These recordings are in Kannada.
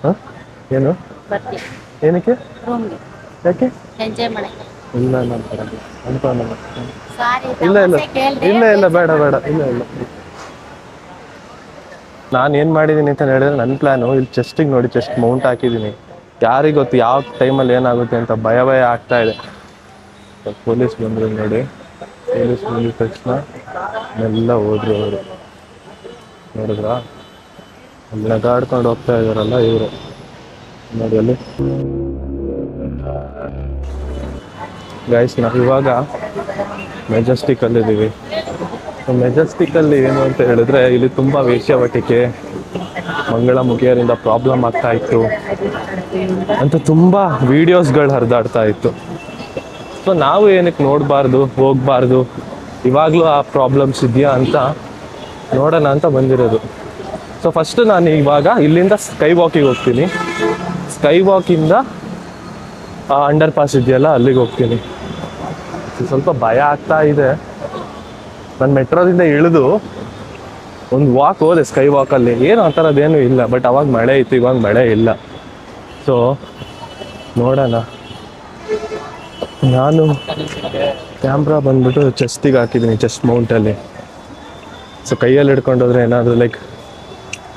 ಹಾಂ ಏನು ಬರ್ತೀನಿ ಏನಕ್ಕೆ ರೂಮ್ಗೆ ಯಾಕೆ ಎಂಜಾಯ್ ಮಾಡಕ್ಕೆ. ಇಲ್ಲ ನಾನು ಬರಲ್ಲ ಅನ್ಕೊಂಡ ಸಾರಿ ಇಲ್ಲ ಇಲ್ಲ ತಮಾಷೆ ಕೇಳಿದೆ, ಇಲ್ಲ ಇಲ್ಲ ಬೇಡ ಬೇಜಾರು ಬೇಡ ಇಲ್ಲ ಇಲ್ಲ ನಾನು ಏನು ಮಾಡಿದ್ದೀನಿ ಅಂತ ಹೇಳಿದ್ರೆ ನನ್ನ ಪ್ಲ್ಯಾನು ಇಲ್ಲಿ ಚೆಸ್ಟಿಗೆ ನೋಡಿ ಚೆಸ್ಟ್ ಮೌಂಟ್ ಹಾಕಿದ್ದೀನಿ. ಯಾರಿಗೆ ಗೊತ್ತು ಯಾವ ಟೈಮಲ್ಲಿ ಏನಾಗುತ್ತೆ ಅಂತ ಭಯ ಆಗ್ತಾ ಇದೆ. ಪೊಲೀಸ್ ಬಂದರು ನೋಡಿ, ಪೊಲೀಸ್ ಬಂದಿದ ತಕ್ಷಣ ಎಲ್ಲ ಹೋದ್ರು ಅವರು. ನೋಡಿದ್ರಾ ಅಲ್ಲಿ ನಗಾಡ್ಕೊಂಡು ಹೋಗ್ತಾ ಇದಾರಲ್ಲ ಇವರು ನೋಡಿ ಅಲ್ಲಿ. ಗೈಸ್ ನಾವು ಇವಾಗ ಮೆಜೆಸ್ಟಿಕಲ್ಲಿದ್ದೀವಿ. ಮೆಜೆಸ್ಟಿಕಲ್ಲಿ ಏನು ಅಂತ ಹೇಳಿದ್ರೆ ಇಲ್ಲಿ ತುಂಬ ವೇಶ್ಯಾವಾಟಿಕೆ, ಮಂಗಳಮುಖಿಯರಿಂದ ಪ್ರಾಬ್ಲಮ್ ಆಗ್ತಾ ಇತ್ತು ಅಂತ ತುಂಬ ವೀಡಿಯೋಸ್ಗಳು ಹರಿದಾಡ್ತಾ ಇತ್ತು. ಸೊ ನಾವು ಏನಕ್ಕೆ ನೋಡಬಾರ್ದು, ಹೋಗಬಾರ್ದು, ಇವಾಗಲೂ ಆ ಪ್ರಾಬ್ಲಮ್ಸ್ ಇದೆಯಾ ಅಂತ ನೋಡೋಣ ಅಂತ ಬಂದಿರೋದು. ಸೊ ಫಸ್ಟು ನಾನು ಇವಾಗ ಇಲ್ಲಿಂದ ಸ್ಕೈ ವಾಕಿಗೆ ಹೋಗ್ತೀನಿ. ಸ್ಕೈ ವಾಕಿಂದ ಅಂಡರ್ ಪಾಸ್ ಇದೆಯಲ್ಲ ಅಲ್ಲಿಗೆ ಹೋಗ್ತೀನಿ. ಸ್ವಲ್ಪ ಭಯ ಆಗ್ತಾ ಇದೆ. ನಾನು ಮೆಟ್ರೋದಿಂದ ಇಳಿದು ಒಂದು ವಾಕ್ ಹೋದೆ ಸ್ಕೈ ವಾಕಲ್ಲಿ, ಏನು ಆ ಥರದ್ದೇನೂ ಇಲ್ಲ. ಬಟ್ ಅವಾಗ ಮಳೆ ಇತ್ತು, ಇವಾಗ ಮಳೆ ಇಲ್ಲ. ಸೊ ನೋಡೋಣ. ನಾನು ಕ್ಯಾಮ್ರಾ ಬಂದ್ಬಿಟ್ಟು ಚೆಸ್ಟಿಗೆ ಹಾಕಿದ್ದೀನಿ, ಚೆಸ್ಟ್ ಮೌಂಟಲ್ಲಿ. ಸೊ ಕೈಯಲ್ಲಿ ಹಿಡ್ಕೊಂಡೋದ್ರೆ ಏನಾದರೂ ಲೈಕ್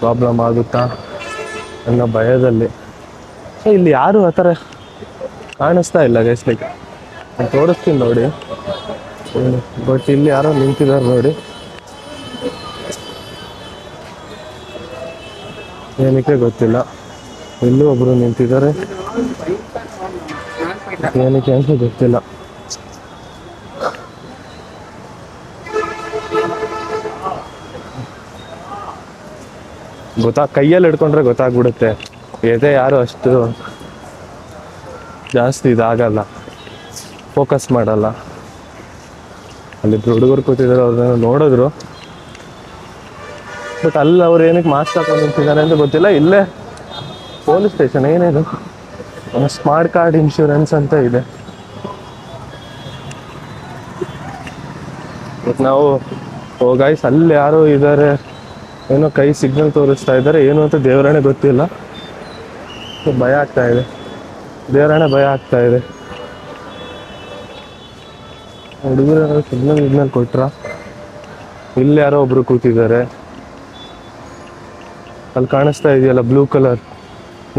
ಪ್ರಾಬ್ಲಮ್ ಆಗುತ್ತಾ ಅನ್ನೋ ಭಯದಲ್ಲಿ. ಸೊ ಇಲ್ಲಿ ಯಾರು ಆ ಥರ ಕಾಣಿಸ್ತಾ ಇಲ್ಲ ಗೈಸ್. ಲೈಕ್ ನಾನು ತೋರಿಸ್ತೀನಿ ನೋಡಿ, ಬಟ್ ಇಲ್ಲಿ ಯಾರೋ ನಿಂತಿದ್ದಾರೆ ನೋಡಿ. ಏನಕ್ಕೆ ಗೊತ್ತಿಲ್ಲ, ಇಲ್ಲೂ ಒಬ್ಬರು ನಿಂತಿದ್ದಾರೆ, ಏನಕ್ಕೆ ಅಂತ ಗೊತ್ತಿಲ್ಲ. ಕೈಯಲ್ಲಿ ಹಿಡ್ಕೊಂಡ್ರೆ ಗೊತ್ತಾಗ್ಬಿಡುತ್ತೆ. ಎದೆ ಯಾರು ಅಷ್ಟು ಜಾಸ್ತಿ ಇದಾಗಲ್ಲ, ಫೋಕಸ್ ಮಾಡಲ್ಲ. ಅಲ್ಲಿ ಹುಡುಗರು ಕೂತಿದ್ದಾರೆ, ಅವ್ರನ್ನ ನೋಡಿದ್ರು. ಬಟ್ ಅಲ್ಲಿ ಅವ್ರು ಏನಕ್ಕೆ ಮಾಸ್ಕ್ ಹಾಕೊಂಡು ನಿಂತಿದ್ದಾರೆ ಅಂತ ಗೊತ್ತಿಲ್ಲ. ಇಲ್ಲೇ ಪೊಲೀಸ್ ಸ್ಟೇಷನ್ ಏನಿದು, ಸ್ಮಾರ್ಟ್ ಕಾರ್ಡ್ ಇನ್ಶೂರೆನ್ಸ್ ಅಂತ ಇದೆ. ಬಟ್ ನಾವು ಗೈಸ್ ಅಲ್ಲಿ ಯಾರೋ ಇದ್ದಾರೆ, ಏನೋ ಕೈ ಸಿಗ್ನಲ್ ತೋರಿಸ್ತಾ ಇದ್ದಾರೆ, ಏನು ಅಂತ ದೇವರಾಣೆ ಗೊತ್ತಿಲ್ಲ. ಭಯ ಆಗ್ತಾ ಇದೆ, ದೇವರಾಣೆ ಭಯ ಆಗ್ತಾ ಇದೆ. ಹುಡುಗರು ಸಿಗ್ನಲ್ ಕೊಟ್ರ, ಇಲ್ಲಿ ಯಾರೋ ಒಬ್ರು ಕೂತಿದ್ದಾರೆ. ಅಲ್ಲಿ ಕಾಣಿಸ್ತಾ ಇದೆಯಲ್ಲ ಬ್ಲೂ ಕಲರ್,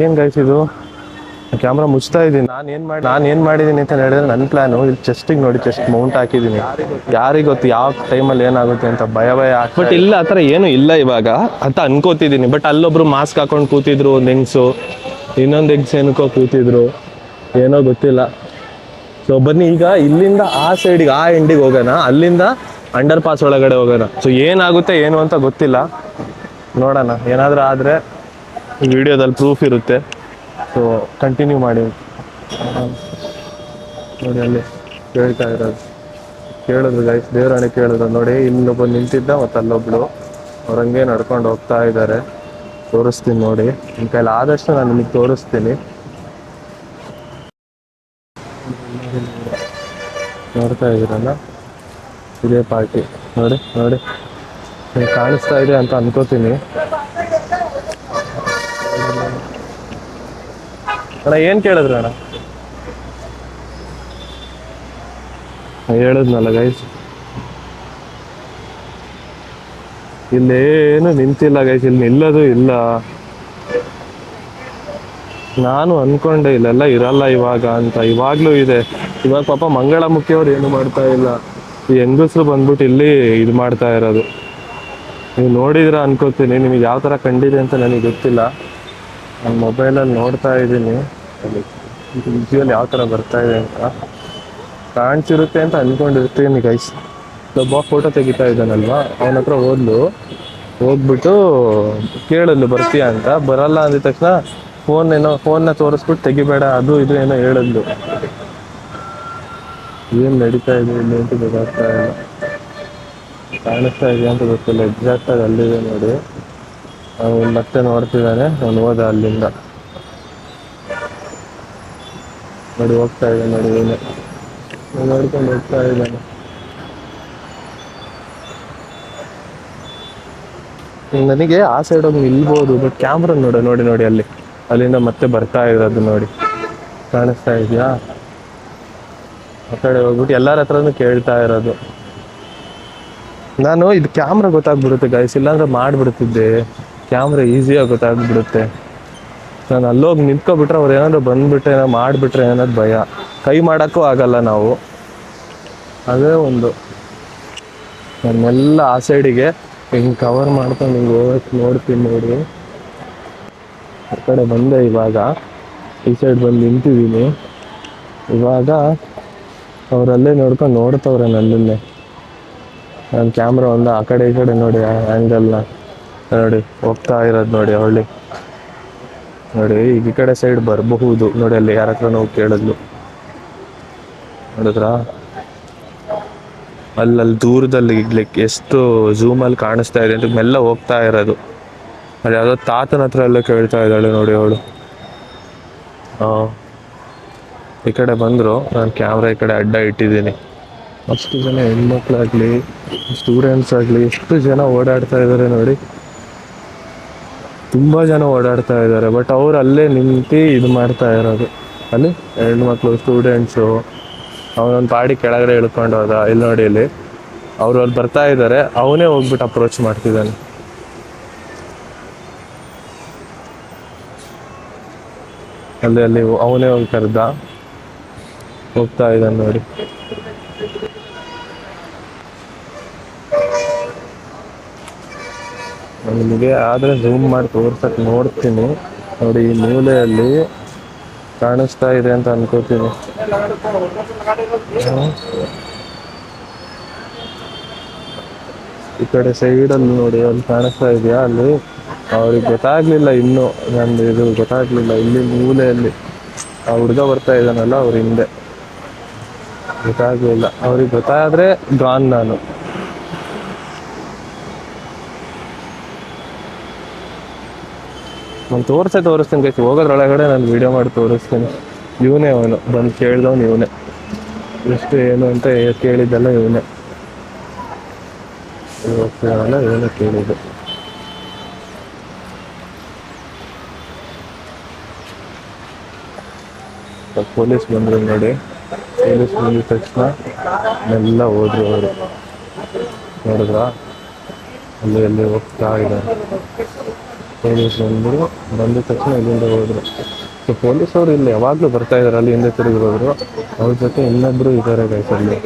ಏನು ಗೈಸ್ ಇದು? ಕ್ಯಾಮ್ರಾ ಮುಚ್ತಾ ಇದ್ದೀನಿ. ನಾನು ಏನು ಮಾಡಿದ್ದೀನಿ ಅಂತ ಹೇಳಿದ್ರೆ ನನ್ನ ಪ್ಲ್ಯಾನು ಇಲ್ಲಿ ಚೆಸ್ಟಿಗೆ ನೋಡಿ ಚೆಸ್ಟ್ ಮೌಂಟ್ ಹಾಕಿದ್ದೀನಿ. ಯಾರಿಗೆ ಗೊತ್ತು ಯಾವ ಟೈಮಲ್ಲಿ ಏನಾಗುತ್ತೆ ಅಂತ ಭಯ ಆಗ್ತದೆ. ಬಟ್ ಇಲ್ಲ ಆ ಥರ ಏನೂ ಇಲ್ಲ ಇವಾಗ ಅಂತ ಅನ್ಕೋತಿದ್ದೀನಿ. ಬಟ್ ಅಲ್ಲೊಬ್ರು ಮಾಸ್ಕ್ ಹಾಕೊಂಡು ಕೂತಿದ್ರು, ಒಂದು ಹೆಂಗ್ಸು, ಇನ್ನೊಂದು ಹೆಂಗ್ಸು ಏನಕ್ಕೋ ಕೂತಿದ್ರು, ಏನೋ ಗೊತ್ತಿಲ್ಲ. ಸೊ ಬನ್ನಿ ಈಗ ಇಲ್ಲಿಂದ ಆ ಸೈಡಿಗೆ, ಆ ಎಂಡಿಗೆ ಹೋಗೋಣ, ಅಲ್ಲಿಂದ ಅಂಡರ್ ಪಾಸ್ ಒಳಗಡೆ ಹೋಗೋಣ. ಸೊ ಏನಾಗುತ್ತೆ ಏನು ಅಂತ ಗೊತ್ತಿಲ್ಲ, ನೋಡೋಣ. ಏನಾದರೂ ಆದರೆ ವಿಡಿಯೋದಲ್ಲಿ ಪ್ರೂಫ್ ಇರುತ್ತೆ. ಸೊ ಕಂಟಿನ್ಯೂ ಮಾಡಿ. ನೋಡಿ ಅಲ್ಲಿ ಕೇಳ್ತಾ ಇರೋದು, ಕೇಳಿದ್ರು ಗೈಸ್, ದೇವರಾಣೆ ಕೇಳಿದ್ರು ನೋಡಿ. ಇಲ್ಲೊಬ್ಬ ನಿಂತಿದ್ದ ಮತ್ತು ಅಲ್ಲೊಬ್ಳು ಅವ್ರಂಗೆ ನಡ್ಕೊಂಡು ಹೋಗ್ತಾ ಇದ್ದಾರೆ. ತೋರಿಸ್ತೀನಿ ನೋಡಿ, ನಿಮ್ಮ ಕೈಲಿ ಆದಷ್ಟು ನಾನು ನಿಮಗೆ ತೋರಿಸ್ತೀನಿ. ನೋಡ್ತಾ ಇದ್ದೀರಲ್ಲ, ಇದೇ ಪಾರ್ಟಿ ನೋಡಿ. ನೋಡಿ ಕಾಣಿಸ್ತಾ ಇದೆ ಅಂತ ಅನ್ಕೋತೀನಿ. ಅಣ್ಣ ಏನು ಕೇಳಿದ್ರು ಅಣ್ಣ? ಹೇಳಿದ್ನಲ್ಲ ಗೈಸ್, ಇಲ್ಲೇನು ನಿಂತಿಲ್ಲ ಗೈಸ್, ಇಲ್ಲಿ ನಿಲ್ಲೋದು ಇಲ್ಲ. ನಾನು ಅನ್ಕೊಂಡೆ ಇಲ್ಲೆಲ್ಲ ಇರಲ್ಲ ಇವಾಗ ಅಂತ, ಇವಾಗ್ಲೂ ಇದೆ. ಇವಾಗ ಪಾಪ ಮಂಗಳಮುಖಿಯವ್ರು ಏನು ಮಾಡ್ತಾ ಇಲ್ಲ, ಈ ಹೆಂಗಸರು ಬಂದ್ಬಿಟ್ಟು ಇಲ್ಲಿ ಇದು ಮಾಡ್ತಾ ಇರೋದು. ನೀವು ನೋಡಿದ್ರ ಅನ್ಕೋತೀನಿ, ನಿಮಗೆ ಯಾವ ಥರ ಕಂಡಿದೆ ಅಂತ ನನಗೆ ಗೊತ್ತಿಲ್ಲ. ನಾನು ಮೊಬೈಲಲ್ಲಿ ನೋಡ್ತಾ ಇದ್ದೀನಿ, ವಿಜುವಲ್ ಯಾವ ಥರ ಬರ್ತಾ ಇದೆ ಅಂತ ಕಾಣಿಸಿರುತ್ತೆ ಅಂತ ಅಂದ್ಕೊಂಡಿರ್ತೀನಿ ಗೈಸ್. ಒಬ್ಬ ಫೋಟೋ ತೆಗಿತಾ ಇದ್ದಾನಲ್ವಾ, ಅವನ ಹತ್ರ ಹೋಗ್ಬಿಟ್ಟು ಕೇಳಿದ್ಲು ಬರ್ತೀಯಾ ಅಂತ. ಬರಲ್ಲ ಅಂದಿದ ತಕ್ಷಣ ಫೋನ್ನ ತೋರಿಸ್ಬಿಟ್ಟು ತೆಗಿಬೇಡ ಅದು ಇದು ಏನೋ ಹೇಳಿದ್ಲು. ಏನು ನಡೀತಾ ಇದೆ ಇಲ್ಲಿ ಅಂತ ಗೊತ್ತಾಗ್ತಾ ಇಲ್ಲ, ಕಾಣಿಸ್ತಾ ಇದೆಯಾ ಅಂತ ಗೊತ್ತಿಲ್ಲ. ಎಕ್ಸಾಕ್ಟಾಗಿ ಅಲ್ಲಿದೆ ನೋಡಿ. ಅವನು ಮತ್ತೆ ನೋಡ್ತಿದ್ದಾನೆ, ಅವನು ಹೋದ ಅಲ್ಲಿಂದ ನೋಡಿ, ಹೋಗ್ತಾ ಇದೆ ನೋಡಿ, ಏನು ನೋಡ್ಕೊಂಡು ಹೋಗ್ತಾ ಇದ್ದಾನೆ. ನನಗೆ ಆ ಸೈಡ್ ಹೋಗಿ ನಿಲ್ಬೋದು, ಬಟ್ ಕ್ಯಾಮ್ರಾ ನೋಡಿ ಅಲ್ಲಿ ಅಲ್ಲಿಂದ ಮತ್ತೆ ಬರ್ತಾ ಇರೋದು ನೋಡಿ, ಕಾಣಿಸ್ತಾ ಇದೆಯಾ? ಆ ಕಡೆ ಹೋಗ್ಬಿಟ್ಟು ಎಲ್ಲರ ಹತ್ರನೂ ಕೇಳ್ತಾ ಇರೋದು. ನಾನು ಇದು ಕ್ಯಾಮ್ರಾ ಗೊತ್ತಾಗ್ಬಿಡುತ್ತೆ ಗೈಸ್, ಇಲ್ಲಾಂದ್ರೆ ಮಾಡಿಬಿಡ್ತಿದ್ದೆ. ಕ್ಯಾಮ್ರಾ ಈಸಿಯಾಗಿ ಗೊತ್ತಾಗ್ಬಿಡುತ್ತೆ. ನಾನು ಅಲ್ಲೋಗಿ ನಿಂತ್ಕೊಬಿಟ್ರೆ ಅವ್ರು ಏನಾದ್ರು ಬಂದ್ಬಿಟ್ರೆ ಮಾಡಿಬಿಟ್ರೆ ಏನಾದ್ರು ಭಯ. ಕೈ ಮಾಡೋಕ್ಕೂ ಆಗಲ್ಲ ನಾವು, ಅದೇ ಒಂದು. ನನ್ನೆಲ್ಲ ಆ ಸೈಡಿಗೆ ಹಿಂಗೆ ಕವರ್ ಮಾಡ್ಕೊಂಡು ಹಿಂಗೆ ಹೋಗಕ್ಕೆ ನೋಡ್ತೀನಿ ನೋಡಿ. ಆ ಕಡೆ ಬಂದೆ ಇವಾಗ, ಈ ಸೈಡ್ ಬಂದು ನಿಂತಿದ್ದೀನಿ. ಇವಾಗ ಅವರಲ್ಲೇ ನೋಡ್ಕೊಂಡು ನೋಡ್ತವ್ರೆ ನನ್ನನ್ನೇ. ನನ್ನ ಕ್ಯಾಮ್ರಾ ಒಂದು ಆ ಕಡೆ ಈ ಕಡೆ ನೋಡಿ, ಆ್ಯಂಗಲ್ನ ನೋಡಿ ಹೋಗ್ತಾ ಇರೋದು ನೋಡಿ. ಅವಳಿ ನೋಡಿ ಈಗ ಈ ಕಡೆ ಸೈಡ್ ಬರಬಹುದು ನೋಡಿ, ಅಲ್ಲಿ ಯಾರ ಹತ್ರ ನಾವು ಕೇಳಿದ್ಲು ನೋಡಿದ್ರಾ? ಅಲ್ಲಲ್ಲಿ ದೂರದಲ್ಲಿ ಇಗ್ಲಿಕ್ಕೆ ಎಷ್ಟು ಝೂಮಲ್ಲಿ ಕಾಣಿಸ್ತಾ ಇದೆ ಅಂತ ಮೆಲ್ಲ ಹೋಗ್ತಾ ಇರೋದು. ಅಲ್ಲಿ ಯಾವುದೋ ತಾತನ ಹತ್ರ ಎಲ್ಲ ಕೇಳ್ತಾ ಇದ್ದಾಳೆ ನೋಡಿ ಅವಳು. ಈ ಕಡೆ ಬಂದರು, ನಾನು ಕ್ಯಾಮ್ರಾ ಈ ಕಡೆ ಅಡ್ಡ ಇಟ್ಟಿದ್ದೀನಿ. ಅಷ್ಟು ಜನ ಹೆಣ್ಮಕ್ಳಾಗಲಿ ಸ್ಟೂಡೆಂಟ್ಸ್ ಆಗಲಿ ಎಷ್ಟು ಜನ ಓಡಾಡ್ತಾ ಇದ್ದಾರೆ ನೋಡಿ. ತುಂಬ ಜನ ಓಡಾಡ್ತಾ ಇದ್ದಾರೆ. ಬಟ್ ಅವ್ರು ಅಲ್ಲೇ ನಿಂತು ಇದು ಮಾಡ್ತಾ ಇರೋದು. ಅಲ್ಲಿ ಹೆಣ್ಮಕ್ಳು ಸ್ಟೂಡೆಂಟ್ಸು ಅವನೊಂದು ಪಾಡಿ ಕೆಳಗಡೆ ಇಳ್ಕೊಂಡು ಹೋದ. ಇಲ್ಲಿ ನೋಡಿ, ಇಲ್ಲಿ ಅವ್ರು ಅಲ್ಲಿ ಬರ್ತಾ ಇದ್ದಾರೆ, ಅವನೇ ಹೋಗ್ಬಿಟ್ಟು ಅಪ್ರೋಚ್ ಮಾಡ್ತಿದ್ದಾನೆ. ಅಲ್ಲಿ ಅವನೇ ಹೋಗಿ ಕರೆದ, ಹೋಗ್ತಾ ಇದ್ದಾನೆ ನೋಡಿ. ನಿಮಗೆ ಆದರೆ ಝೂಮ್ ಮಾಡಿ ತೋರ್ಸಕ್ಕೆ ನೋಡ್ತೀನಿ ನೋಡಿ. ಈ ಮೂಲೆಯಲ್ಲಿ ಕಾಣಿಸ್ತಾ ಇದೆ ಅಂತ ಅನ್ಕೋತೀನಿ. ಈ ಕಡೆ ಸೈಡಲ್ಲಿ ನೋಡಿ, ಅಲ್ಲಿ ಕಾಣಿಸ್ತಾ ಇದೆಯಾ? ಅಲ್ಲಿ ಅವ್ರಿಗೆ ಗೊತ್ತಾಗ್ಲಿಲ್ಲ ಇನ್ನೂ, ನಂದು ಇದು ಗೊತ್ತಾಗ್ಲಿಲ್ಲ. ಇಲ್ಲಿ ಮೂಲೆಯಲ್ಲಿ ಆ ಹುಡುಗ ಬರ್ತಾ ಇದ್ದಾನಲ್ಲ, ಅವ್ರ ಹಿಂದೆ ಗೊತ್ತಾಗ್ಲಿಲ್ಲ. ಅವ್ರಿಗೆ ಗೊತ್ತಾದ್ರೆ ಗಾನ್ ನಾನು. ನಾನು ತೋರಿಸ್ತೀನಿ ಗೈಸ್, ಹೋಗೋದ್ರೊಳಗಡೆ ನಾನು ವೀಡಿಯೋ ಮಾಡಿ ತೋರಿಸ್ತೀನಿ. ಇವನೇ ಅವನು ಬಂದು ಕೇಳಿದವನು, ಇವನೇ. ಎಷ್ಟು ಏನು ಅಂತ ಕೇಳಿದ್ದಲ್ಲ ಇವನೇ. ಹೋಗ್ತೀವಲ್ಲ ಇವನೇ ಕೇಳಿದ್ದು. ಪೊಲೀಸ್ ಬಂದರು ನೋಡಿ. ಪೊಲೀಸ್ ಬಂದಿದ ತಕ್ಷಣ ಎಲ್ಲ ಹೋದ್ರು ಅವರು. ನೋಡಿದ್ರಾ? ಅಲ್ಲಿ ಹೋಗ್ತಾ ಇದ್ದಾರೆ. ಪೊಲೀಸ್ ಬಂದಿದ ತಕ್ಷಣ ಇಲ್ಲಿಂದ ಹೋದ್ರು. ಸೊ ಪೊಲೀಸವರು ಇಲ್ಲಿ ಯಾವಾಗಲೂ ಬರ್ತಾ ಇದ್ದಾರೆ, ಅಲ್ಲಿ ಹಿಂದೆ ತಿರುಗಿರೋರು. ಅವ್ರ ಜೊತೆ ಇನ್ನೊಬ್ರು ಇದ್ದಾರೆ ಗೈಸಲ್ಲಿ.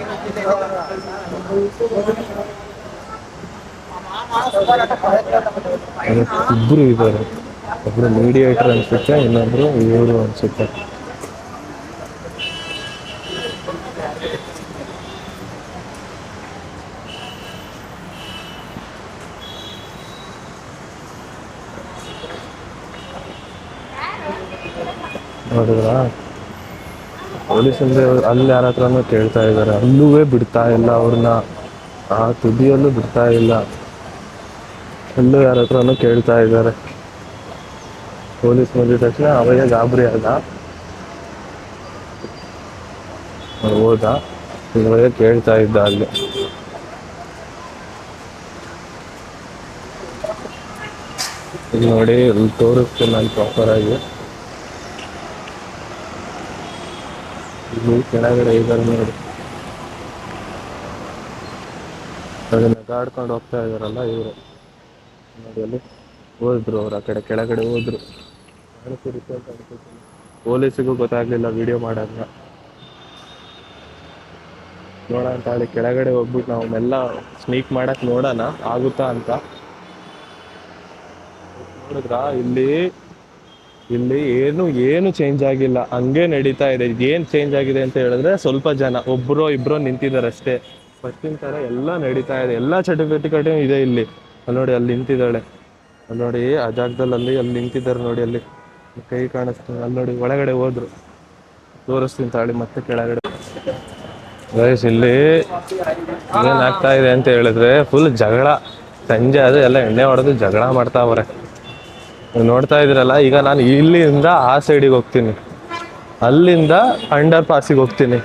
ಇಬ್ಬರು ಇದ್ದಾರೆ, ಒಬ್ರು ಮೀಡಿಯೇಟರ್ ಅನ್ಸುತ್ತೆ, ಇನ್ನೊಬ್ರು ಇವರು ಅನ್ಸುತ್ತೆ. ನೋಡಿದ್ರಾ? ಪೊಲೀಸ್ ಅಂದರೆ ಅಲ್ಲಿ ಯಾರ ಹತ್ರನೂ ಕೇಳ್ತಾ ಇದ್ದಾರೆ. ಅಲ್ಲೂ ಬಿಡ್ತಾ ಇಲ್ಲ ಅವ್ರನ್ನ, ಆ ತುದಿಯಲ್ಲೂ ಬಿಡ್ತಾ ಇಲ್ಲ. ಅಲ್ಲೂ ಯಾರ ಹತ್ರನೂ ಕೇಳ್ತಾ ಇದ್ದಾರೆ. ಪೊಲೀಸ್ ಬಂದಿದ ತಕ್ಷಣ ಅವಯ್ಯ ಗಾಬರಿ ಆದ, ಹೋದ. ಇವಯ್ಯ ಕೇಳ್ತಾ ಇದ್ದ ಅಲ್ಲಿ. ಈಗ ನೋಡಿ, ಇಲ್ಲಿ ತೋರಿಸ್ತೀನಿ ನಾನು ಪ್ರಾಪರ್ ಆಗಿ. ಇಲ್ಲಿ ಕೆಳಗಡೆ ಇದ್ದಾರೆ ನೋಡಿ, ಅದನ್ನ ನಗಾಡ್ಕೊಂಡು ಹೋಗ್ತಾ ಇದಾರಲ್ಲ ಇವರು ನೋಡಿ. ಅಲ್ಲಿ ಹೋದ್ರು ಅವ್ರು, ಆ ಕಡೆ ಕೆಳಗಡೆ ಹೋದ್ರು. ಕಾಣಿಸಿರುತ್ತೆ ಅಂತ ಅನ್ಕೋತೀನಿ. ಪೊಲೀಸಿಗೂ ಗೊತ್ತಾಗ್ಲಿಲ್ಲ ವಿಡಿಯೋ ಮಾಡೋದನ್ನ. ನೋಡೋಣ ಅಂತ ಹೇಳಿ ಕೆಳಗಡೆ ಹೋಗ್ಬಿಟ್ಟು ನಾವು ಮೆಲ್ಲ ಸ್ನೀಕ್ ಮಾಡಕ್ ನೋಡೋಣ ಆಗುತ್ತಾ ಅಂತ. ನೋಡಿದ್ರಾ? ಇಲ್ಲಿ ಏನು ಚೇಂಜ್ ಆಗಿಲ್ಲ, ಹಂಗೆ ನಡೀತಾ ಇದೆ. ಏನು ಚೇಂಜ್ ಆಗಿದೆ ಅಂತ ಹೇಳಿದ್ರೆ, ಸ್ವಲ್ಪ ಜನ ಒಬ್ಬರೋ ಇಬ್ಬರೋ ನಿಂತಿದ್ದಾರೆ ಅಷ್ಟೇ. ಫಸ್ಟಿನ ಥರ ಎಲ್ಲ ನಡೀತಾ ಇದೆ, ಎಲ್ಲ ಚಟುವಟಿಕೆ ಇದೆ ಇಲ್ಲಿ. ಅಲ್ಲಿ ನೋಡಿ, ಅಲ್ಲಿ ನಿಂತಿದ್ದಾಳೆ. ಅಲ್ಲಿ ನೋಡಿ, ಆ ಜಾಗದಲ್ಲಿ ಅಲ್ಲಿ ನಿಂತಿದ್ದಾರೆ ನೋಡಿ. ಅಲ್ಲಿ ಕೈ ಕಾಣಿಸ್ತಾರೆ. ಅಲ್ಲಿ ನೋಡಿ, ಒಳಗಡೆ ಹೋದ್ರು. ತೋರಿಸ್ತೀನಿ ತಾಳಿ ಮತ್ತೆ ಕೆಳಗಡೆ. ಗೈಸ್, ಇಲ್ಲಿ ಏನಾಗ್ತಾ ಇದೆ ಅಂತ ಹೇಳಿದ್ರೆ, ಫುಲ್ ಜಗಳ. ಸಂಜೆ ಅದು ಎಲ್ಲ ಎಣ್ಣೆ ಹೊಡೆದು ಜಗಳ ಮಾಡ್ತಾವ್ರೆ. ನೋಡ್ತಾ ಇದ್ದೀರಲ್ಲ. ಈಗ ನಾನು ಇಲ್ಲಿಂದ ಆ ಸೈಡಿಗೆ ಹೋಗ್ತೀನಿ, ಅಲ್ಲಿಂದ ಅಂಡರ್ ಪಾಸಿಗೆ ಹೋಗ್ತೀನಿ,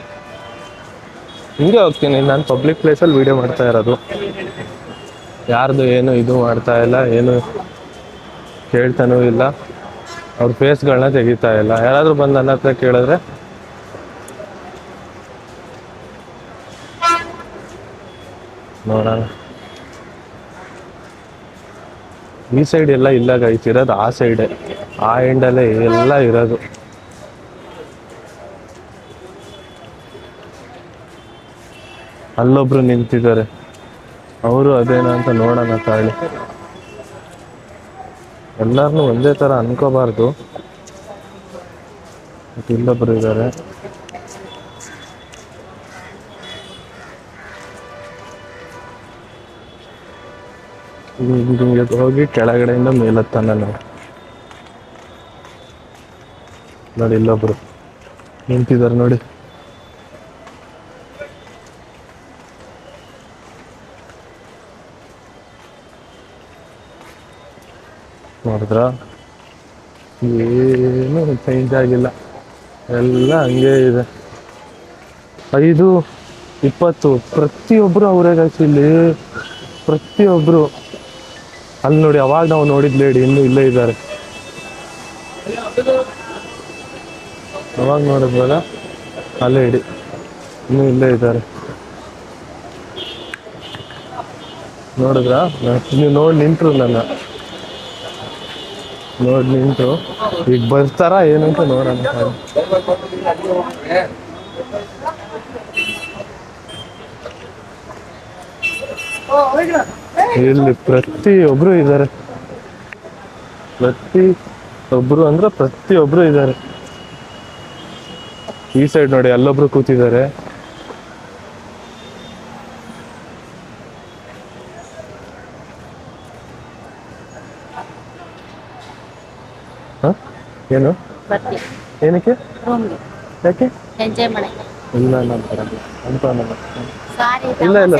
ಹಿಂಗೆ ಹೋಗ್ತೀನಿ. ನಾನು ಪಬ್ಲಿಕ್ ಪ್ಲೇಸಲ್ಲಿ ವೀಡಿಯೋ ಮಾಡ್ತಾ ಇರೋದು. ಯಾರ್ದು ಏನು ಇದು ಮಾಡ್ತಾ ಇಲ್ಲ, ಏನು ಕೇಳ್ತಾನೂ ಇಲ್ಲ. ಅವ್ರ ಫೇಸ್ಗಳನ್ನ ತೆಗಿತಾ ಇಲ್ಲ. ಯಾರಾದರೂ ಬಂದು ನನ್ನ ಹತ್ರ ಕೇಳಿದ್ರೆ ನೋಡೋಣ. ಈ ಸೈಡ್ ಎಲ್ಲ ಇಲ್ಲ ಗೈಸ್, ಇರೋದು ಆ ಸೈಡೆ, ಆ ಎಂಡಲ್ಲೇ ಎಲ್ಲ ಇರೋದು. ಅಲ್ಲೊಬ್ರು ನಿಂತಿದ್ದಾರೆ, ಅವರು ಅದೇನೋ ಅಂತ ನೋಡೋಣ ತಾಳಿ. ಎಲ್ಲಾರನ್ನೂ ಒಂದೇ ಥರ ಅನ್ಕೋಬಾರ್ದು. ಇಲ್ಲೊಬ್ರು ಇದ್ದಾರೆ. ಹಿಂಗೆ ಹೋಗಿ ಕೆಳಗಡೆಯಿಂದ ಮೇಲತ್ತಾನ ನಾವು. ನೋಡಿ ಇಲ್ಲೊಬ್ರು ನಿಂತಿದ್ದಾರೆ ನೋಡಿ. ನೋಡಿದ್ರ, ಏನು ಚೇಂಜ್ ಆಗಿಲ್ಲ, ಎಲ್ಲ ಹಂಗೆ ಇದೆ. 5, 20 ಪ್ರತಿಯೊಬ್ಬರು ಅವರೇ ಗೈಸ್ ಇಲ್ಲಿ, ಪ್ರತಿಯೊಬ್ಬರು. ಅಲ್ಲಿ ನೋಡಿ, ಅವಾಗ ನಾವು ನೋಡಿದ್ ಲೇಡಿ ಇನ್ನೂ ಇಲ್ಲೇ ಇದ್ದಾರೆ. ಅವಾಗ ನೋಡಿದ್ವಲ್ಲ ಆ ಲೇಡಿ ಇನ್ನೂ ಇಲ್ಲೇ ಇದ್ದಾರೆ. ನೋಡಿದ್ರ, ನೀವು ನೋಡಿ ನಿಂತರು, ನನ್ನ ನೋಡಿ ನಿಂತು. ಈಗ ಬರ್ತಾರ ಏನಂತ ನೋಡೋಣ. ಇಲ್ಲಿ ಪ್ರತಿಯೊಬ್ರು ಇದ್ದಾರೆ, ಪ್ರತಿಯೊಬ್ರು ಅಂದ್ರೆ ಪ್ರತಿಯೊಬ್ರು ಇದ್ದಾರೆ. ಈ ಸೈಡ್ ನೋಡಿ ಅಲ್ಲೊಬ್ರು ಕೂತಿದ್ದಾರೆ. ಏನು ಬರ್ತೀವಿ ಏನಕ್ಕೆ, ರೂಮ್ಗೆ ಯಾಕೆ? ಎಂಜಾಯ್ ಮಾಡಕ್ಕೆ. ಇಲ್ಲ ನಾನು ಬರಲ್ಲ ಅಂತ ಅನ್ನಲ್ಲ. ಸಾರಿ ಇಲ್ಲ ಇಲ್ಲ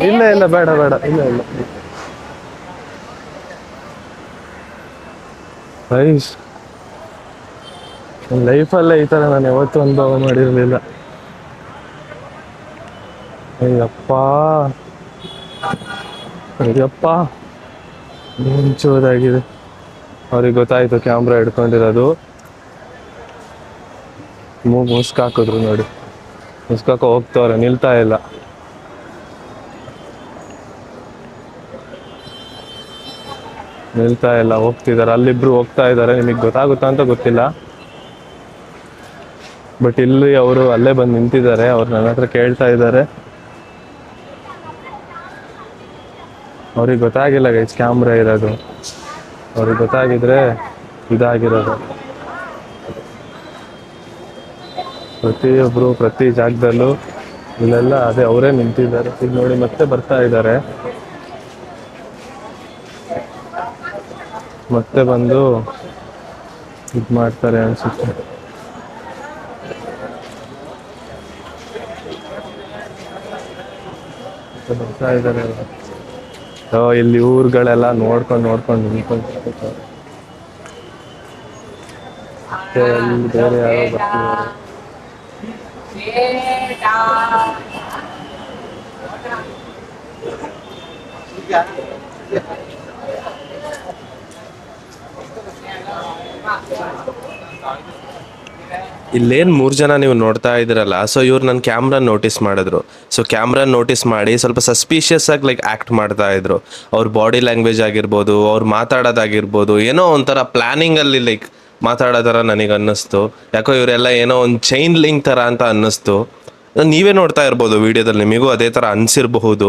ಇಲ್ಲ ಇಲ್ಲ, ಬೇಡ ಬೇಡ, ಇಲ್ಲ ಇಲ್ಲ. ರೈಸ್ ನನ್ನ ಲೈಫಲ್ಲೇ ಈ ಥರ ನಾನು ಯಾವತ್ತೂ ಅನುಭವ ಮಾಡಿರಲಿಲ್ಲ. ಅಯ್ಯಪ್ಪ ಅಯ್ಯಪ್ಪ, ಮುಂಚೋದಾಗಿದೆ. ಅವ್ರಿಗೆ ಗೊತ್ತಾಯ್ತು ಕ್ಯಾಮ್ರಾ ಹಿಡ್ಕೊಂಡಿರೋದು. ಮುಸ್ಕಾಕಿದ್ರು ನೋಡಿ, ಮುಸ್ಕಾಕ ಹೋಗ್ತವ್ರೆ, ನಿಲ್ತಾ ಇಲ್ಲ. ಹೋಗ್ತಿದ್ದಾರೆ. ಅಲ್ಲಿಬ್ರು ಹೋಗ್ತಾ ಇದ್ದಾರೆ. ನಿಮಗೆ ಗೊತ್ತಾಗುತ್ತಾ ಅಂತ ಗೊತ್ತಿಲ್ಲ, ಬಟ್ ಇಲ್ಲಿ ಅವರು ಅಲ್ಲೇ ಬಂದು ನಿಂತಿದ್ದಾರೆ. ಅವ್ರು ನನ್ನ ಹತ್ರ ಕೇಳ್ತಾ ಇದ್ದಾರೆ. ಅವ್ರಿಗೆ ಗೊತ್ತಾಗಿಲ್ಲ ಗೈಸ್ ಕ್ಯಾಮ್ರಾ ಇರೋದು. ಅವ್ರಿಗೆ ಗೊತ್ತಾಗಿದ್ರೆ ಇದಾಗಿರೋದು. ಪ್ರತಿಯೊಬ್ರು ಪ್ರತಿ ಜಾಗದಲ್ಲೂ ಇಲ್ಲೆಲ್ಲ ಅದೇ ಅವರೇ ನಿಂತಿದ್ದಾರೆ. ಈಗ ನೋಡಿ ಮತ್ತೆ ಬರ್ತಾ ಇದ್ದಾರೆ, ಮತ್ತೆ ಬಂದು ಇದು ಮಾಡ್ತಾರೆ ಅನ್ಸುತ್ತೆ. ಬರ್ತಾ ಇದ್ದಾರೆ. ಇಲ್ಲಿ ಊರುಗಳೆಲ್ಲ ನೋಡ್ಕೊಂಡು ನಿಂತ್ಕೊಂಡು ಬೇರೆ ಯಾರೋ ಬರ್ತಿದ್ದಾರೆ. ಇಲ್ಲೇನು 3 ಜನ ನೀವು ನೋಡ್ತಾ ಇದ್ದೀರಲ್ಲ, ಸೊ ಇವ್ರು ನನ್ನ ಕ್ಯಾಮ್ರಾ ನೋಟಿಸ್ ಮಾಡಿದ್ರು. ಸೊ ಕ್ಯಾಮ್ರಾ ನೋಟಿಸ್ ಮಾಡಿ ಸ್ವಲ್ಪ ಸಸ್ಪಿಷಿಯಸ್ ಆಗಿ ಲೈಕ್ ಆ್ಯಕ್ಟ್ ಮಾಡ್ತಾ ಇದ್ರು. ಅವ್ರ ಬಾಡಿ ಲ್ಯಾಂಗ್ವೇಜ್ ಆಗಿರ್ಬೋದು, ಅವ್ರು ಮಾತಾಡೋದಾಗಿರ್ಬೋದು, ಏನೋ ಒಂಥರ ಪ್ಲ್ಯಾನಿಂಗಲ್ಲಿ ಲೈಕ್ ಮಾತಾಡೋ ಥರ ನನಗೆ ಅನ್ನಿಸ್ತು. ಯಾಕೋ ಇವರೆಲ್ಲ ಏನೋ ಒಂದು ಚೈನ್ ಲಿಂಕ್ ಥರ ಅಂತ ಅನ್ನಿಸ್ತು. ನೀವೇ ನೋಡ್ತಾ ಇರ್ಬೋದು ವಿಡಿಯೋದಲ್ಲಿ, ನಿಮಗೂ ಅದೇ ಥರ ಅನಿಸಿರಬಹುದು.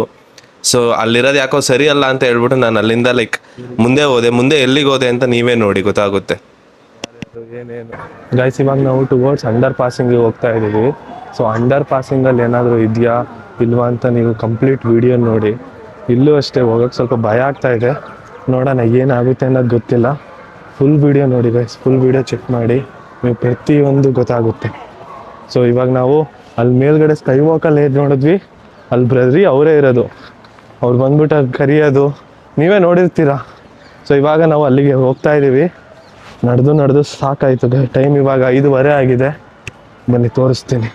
ಸೊ ಅಲ್ಲಿರೋದು ಯಾಕೋ ಸರಿ ಅಲ್ಲ ಅಂತ ಹೇಳ್ಬಿಟ್ಟು ನಾನು ಅಲ್ಲಿಂದ ಲೈಕ್ ಮುಂದೆ ಎಲ್ಲಿಗೆ ಹೋದೆ ಅಂತ ನೀವೇ ನೋಡಿ ಗೊತ್ತಾಗುತ್ತೆ. ಏನೇನು ಗೈಸ್, ಇವಾಗ ನಾವು ಟುವರ್ಡ್ಸ್ ಅಂಡರ್ ಪಾಸಿಂಗಿಗೆ ಹೋಗ್ತಾ ಇದ್ದೀವಿ. ಸೊ ಅಂಡರ್ ಪಾಸಿಂಗಲ್ಲಿ ಏನಾದರೂ ಇದೆಯಾ ಇಲ್ವಾ ಅಂತ ನೀವು ಕಂಪ್ಲೀಟ್ ವಿಡಿಯೋ ನೋಡಿ. ಇಲ್ಲೂ ಅಷ್ಟೇ ಹೋಗೋಕ್ಕೆ ಸ್ವಲ್ಪ ಭಯ ಆಗ್ತಾ ಇದೆ. ನೋಡೋಣ ಏನಾಗುತ್ತೆ ಅನ್ನೋದು ಗೊತ್ತಿಲ್ಲ. ಫುಲ್ ವಿಡಿಯೋ ನೋಡಿ ಗೈಸ್, ಫುಲ್ ವಿಡಿಯೋ ಚೆಕ್ ಮಾಡಿ, ನೀವು ಪ್ರತಿಯೊಂದು ಗೊತ್ತಾಗುತ್ತೆ. ಸೊ ಇವಾಗ ನಾವು ಅಲ್ಲಿ ಮೇಲ್ಗಡೆ ಸ್ಕೈ ವಾಕಲ್ಲಿ ಏದು ನೋಡಿದ್ವಿ, ಅಲ್ಲಿ ಬ್ರದ್ರಿ ಅವರೇ ಇರೋದು. ಅವ್ರು ಬಂದ್ಬಿಟ್ಟು ಕರಿಯೋದು ನೀವೇ ನೋಡಿರ್ತೀರ. ಸೊ ಇವಾಗ ನಾವು ಅಲ್ಲಿಗೆ ಹೋಗ್ತಾ ಇದ್ದೀವಿ. ನಡೆದು ಸಾಕಾಯ್ತು. ಟೈಮ್ ಇವಾಗ 5:15 ಆಗಿದೆ. ಬನ್ನಿ ತೋರಿಸ್ತೀನಿ.